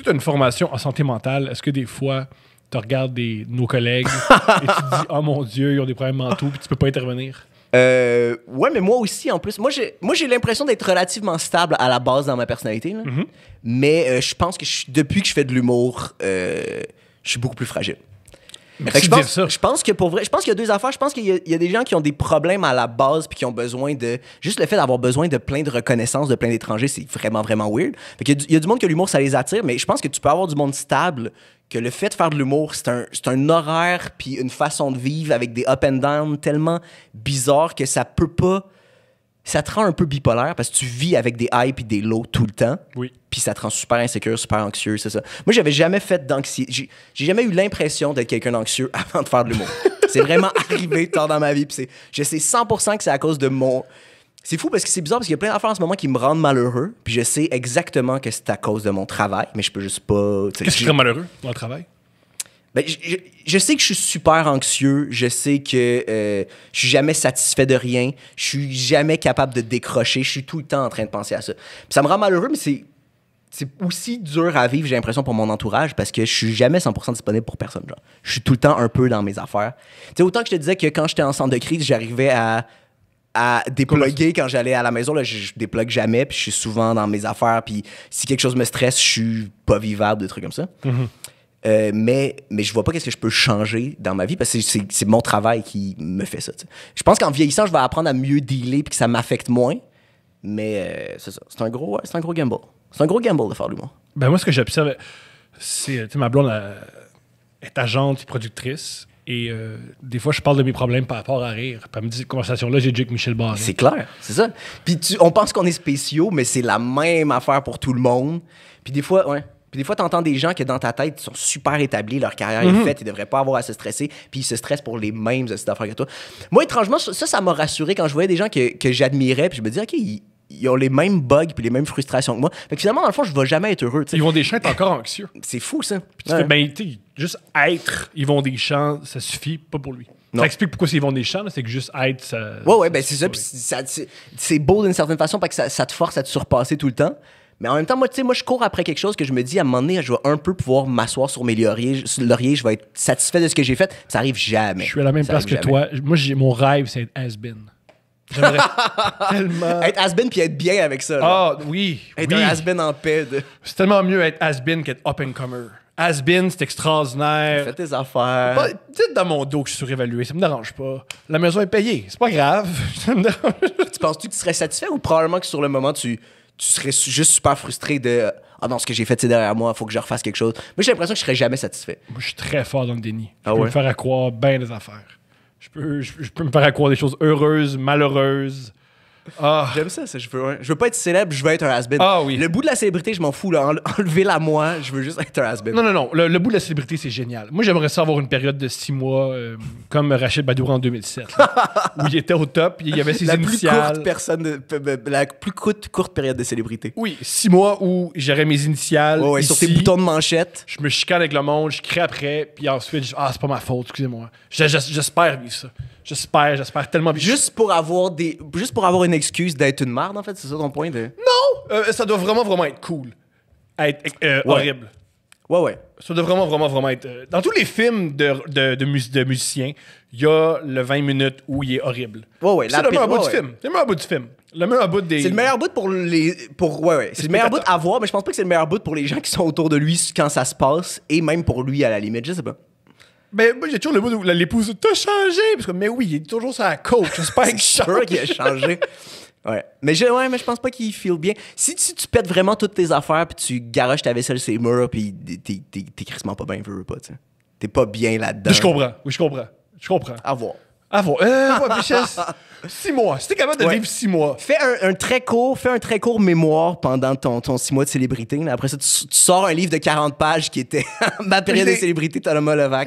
tu as une formation en santé mentale, est-ce que des fois, tu regardes nos collègues et tu te dis « Oh mon Dieu, ils ont des problèmes mentaux » puis tu peux pas intervenir? Ouais, mais moi aussi, en plus. Moi, j'ai l'impression d'être relativement stable à la base dans ma personnalité. Là. Mais je pense que depuis que je fais de l'humour, je suis beaucoup plus fragile. Je pense que pour vrai, je pense qu'il y a deux affaires. Je pense qu'il y a des gens qui ont des problèmes à la base puis qui ont besoin de... Juste le fait d'avoir besoin de plein de reconnaissance de plein d'étrangers, c'est vraiment, vraiment weird. Fait qu'il y a du monde que l'humour, ça les attire, mais je pense que tu peux avoir du monde stable, que le fait de faire de l'humour, c'est un horaire puis une façon de vivre avec des up and down tellement bizarres que ça peut pas... Ça te rend un peu bipolaire parce que tu vis avec des highs et des lows tout le temps. Oui. Puis ça te rend super insécure, super anxieux, c'est ça. Moi, j'avais jamais fait d'anxiété. J'ai jamais eu l'impression d'être quelqu'un d'anxieux avant de faire de l'humour. C'est vraiment arrivé tard dans ma vie. Puis je sais 100% que c'est à cause de mon... C'est fou parce que c'est bizarre parce qu'il y a plein d'affaires en ce moment qui me rendent malheureux. Puis je sais exactement que c'est à cause de mon travail, mais je peux juste pas... Qu'est-ce qui te rend malheureux dans le travail? Ben, je sais que je suis super anxieux. Je sais que je suis jamais satisfait de rien. Je suis jamais capable de décrocher. Je suis tout le temps en train de penser à ça. Puis ça me rend malheureux, mais c'est aussi dur à vivre, j'ai l'impression, pour mon entourage parce que je suis jamais 100% disponible pour personne. Genre. Je suis tout le temps un peu dans mes affaires. Tu sais, autant que je te disais que quand j'étais en centre de crise, j'arrivais à dépluguer quand j'allais à la maison. Là, je déplugue jamais, puis je suis souvent dans mes affaires. Puis si quelque chose me stresse, je suis pas vivable, des trucs comme ça. Mais je vois pas qu'est-ce que je peux changer dans ma vie parce que c'est mon travail qui me fait ça. T'sais. Je pense qu'en vieillissant, je vais apprendre à mieux dealer puis que ça m'affecte moins. Mais c'est ça. C'est un gros gamble. C'est un gros gamble de faire l'humour. Ben moi, ce que j'observe, c'est ma blonde est agente et productrice. Et des fois, je parle de mes problèmes par rapport à rire. Puis elle me dit, cette conversation-là, j'ai déjà avec Michel Barré. C'est clair, c'est ça. Puis on pense qu'on est spéciaux, mais c'est la même affaire pour tout le monde. Puis des fois, t'entends des gens que dans ta tête, ils sont super établis, leur carrière est faite, ils devraient pas avoir à se stresser, puis ils se stressent pour les mêmes affaires que toi. Moi, étrangement, ça m'a rassuré quand je voyais des gens que j'admirais, puis je me disais, OK, ils ont les mêmes bugs puis les mêmes frustrations que moi. Fait que finalement, dans le fond, je vais jamais être heureux. T'sais. Ils vont des champs être encore anxieux. C'est fou, ça. Puis tu fais, ben, tu sais, juste être, ils vont des champs, ça suffit pas pour lui. Non. Ça explique pourquoi ils vont des champs, c'est que juste être, ça... Ouais, ben c'est ça. Puis c'est beau d'une certaine façon parce que ça te force à te surpasser tout le temps. Mais en même temps, moi, je cours après quelque chose que je me dis, à un moment donné, je vais un peu pouvoir m'asseoir sur mes lauriers, je vais être satisfait de ce que j'ai fait. Ça arrive jamais. Je suis à la même place que toi. Moi, mon rêve, c'est être has-been. J'aimerais tellement... Être has-been puis être bien avec ça. Ah, oui. Être un has-been en paix. C'est tellement mieux être has-been qu'être up-and-comer. Has-been, c'est extraordinaire. Fais tes affaires. Peut-être dans mon dos que je suis surévalué, ça me dérange pas. La maison est payée, c'est pas grave. Ça me dérange. Tu penses-tu que tu serais satisfait ou probablement que sur le moment, tu serais juste super frustré de « Ah non, ce que j'ai fait, c'est derrière moi, il faut que je refasse quelque chose. » Moi, j'ai l'impression que je serais jamais satisfait. Moi, je suis très fort dans le déni. Je peux me faire accroire bien des affaires. Je peux me faire accroire des choses heureuses, malheureuses. Ah. J'aime ça. Je veux pas être célèbre, je veux être un has-been. Ah oui. Le bout de la célébrité, je m'en fous. Là. Enlevez-la moi, je veux juste être un has-been. Non. Le bout de la célébrité, c'est génial. Moi, j'aimerais ça avoir une période de 6 mois, comme Rachid Badouri en 2007, là, où il était au top, il y avait ses initiales. La plus courte période de célébrité. Oui, 6 mois où j'aurais mes initiales. Ouais, ici, sur tes boutons de manchette. Je me chicane avec le monde, je crée après, puis ensuite, c'est pas ma faute, excusez-moi. J'espère vivre ça. J'espère tellement vivre Juste pour avoir une excuse d'être une merde, en fait, c'est ça ton point de... Non! Ça doit vraiment être cool. Être horrible. Ouais. Ça doit vraiment être... dans tous les films de musiciens, il y a le 20 minutes où il est horrible. Ouais. C'est le meilleur bout du film. C'est le meilleur bout du film. Le meilleur bout des... C'est le meilleur bout pour les... C'est le meilleur bout à voir, mais je pense pas que c'est le meilleur bout pour les gens qui sont autour de lui quand ça se passe, et même pour lui, à la limite, je sais pas. Ben, moi, j'ai toujours le bout où l'épouse « T'as changé! » Parce que, mais oui, il est toujours sur la côte. J'espère qu'il change. C'est sûr qu'il a changé. Ouais. Mais je pense pas qu'il feel bien. Si tu pètes vraiment toutes tes affaires puis tu garoches ta vaisselle sur les murs puis t'es crissement pas bien, veux pas, tu sais. T'es pas bien là-dedans. Je comprends. À voir. Bichesse. 6 mois. Si t'es capable de vivre 6 mois. Fais un très court mémoire pendant ton 6 mois de célébrité. Là. Après ça, tu sors un livre de 40 pages qui était ma période de célébrité Thomas Levac.